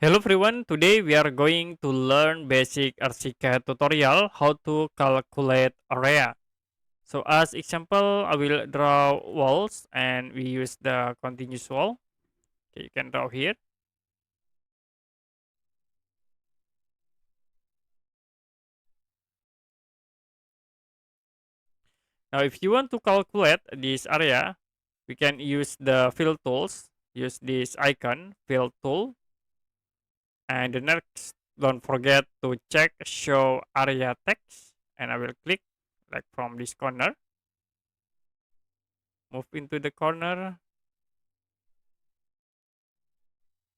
Hello everyone, today we are going to learn basic Archicad tutorial how to calculate area. So as example, I will draw walls and we use the continuous wall. Okay, you can draw here. Now if you want to calculate this area, we can use the fill tools, use this icon, fill tool. And the next, don't forget to check show area text and I will click like from this corner. Move into the corner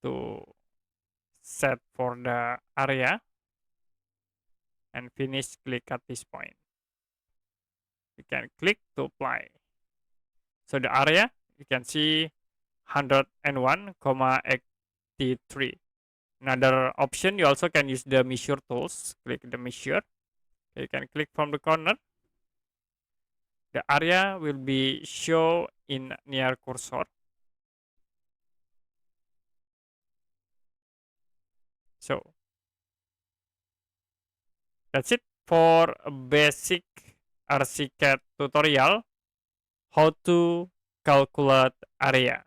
to set for the area and finish. Click at this point. You can click to apply. So the area you can see 101,83. Another option, you also can use the measure tools. Click the measure. You can click from the corner. The area will be show in near cursor. So that's it for a basic Archicad tutorial how to calculate area.